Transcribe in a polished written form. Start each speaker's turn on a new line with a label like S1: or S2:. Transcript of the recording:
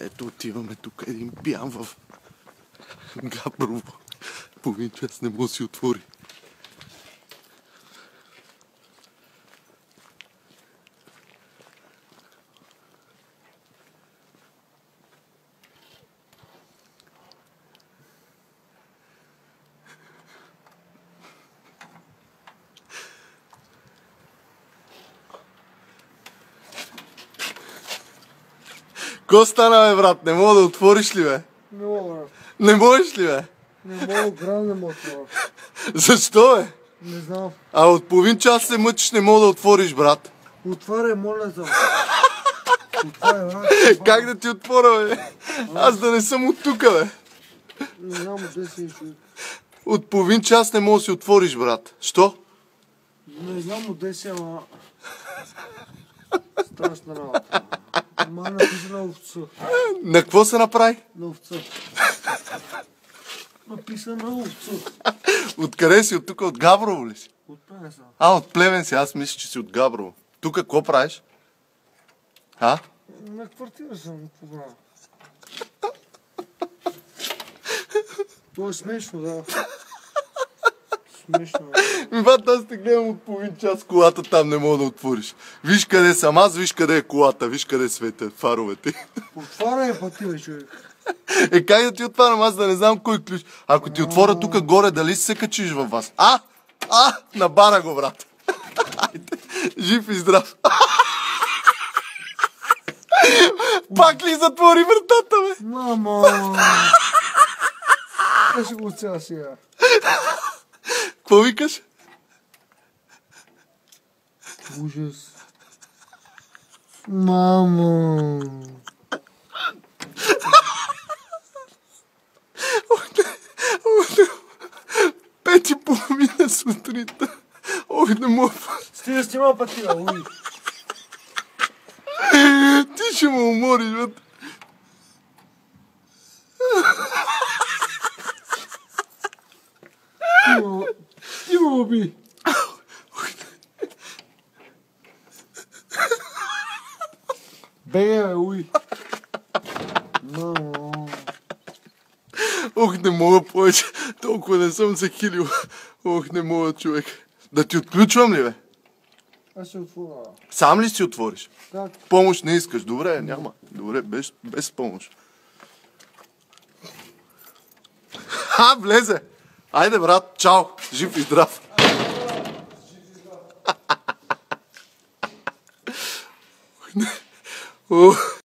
S1: Ето отиваме тук един пиян в Габрово. Половин час не може да си отвори. Ко стана, бе, брат? Не мога да отвориш ли, бе?
S2: Не мога, брат.
S1: Не можеш ли, бе?
S2: Не мога, грам не мога това.
S1: Защо, бе?
S2: Не знам.
S1: А от половин час се мъчиш, не мога да отвориш, брат.
S2: Отваряй, моля за. Отваряй, брат.
S1: Как да ти отворя, бе? Аз да не съм от тука, бе.
S2: Не знам откъде си човек.
S1: От половин час не мога да си отвориш, брат. Що?
S2: Не знам откъде си, ама... Страшна работа. Ама написа на овца.
S1: На какво се направи?
S2: На овца. Написа на овца.
S1: Откъде си? От тук? От Габрово ли си?
S2: От Плевен съм.
S1: От Плевен си. Аз мисля, че си от Габрово. Тук какво правиш?
S2: На квартира съм, какво правя? Това е смешно, да. Смешно, да.
S1: Брат, аз те гледам от половин час колата, там не мога да отвориш. Виж къде съм аз, виж къде е колата, виж къде светят фаровете.
S2: Отваряй пъти, бе, човек.
S1: Как да ти отварям, аз да не знам кой ключ. Ако ти отворя тук горе, дали се качиш във вас? Набара го, брат. Айде, жив и здрав. Пак ли затвори вратата, бе?
S2: Мамо! Аз ще го оцеля сега.
S1: Какво викаш?
S2: Ужас. Мамо!
S1: Пет и половина сутринта. Ой, не мога.
S2: Стига снима пъти, бе, уй.
S1: Ти ще ме умориш, бе.
S2: Ти ме уби. Беге, бе, уй. Мамо.
S1: Ох, не мога повече. Толкова не съм се хилил. Ох, не мога, човек. Да ти отключвам ли, бе?
S2: Аз ще отворя.
S1: Сам ли си отвориш?
S2: Как?
S1: Помощ не искаш. Добре, няма. Добре, без помощ. Влезе. Айде, брат, чао. Жив и здрав.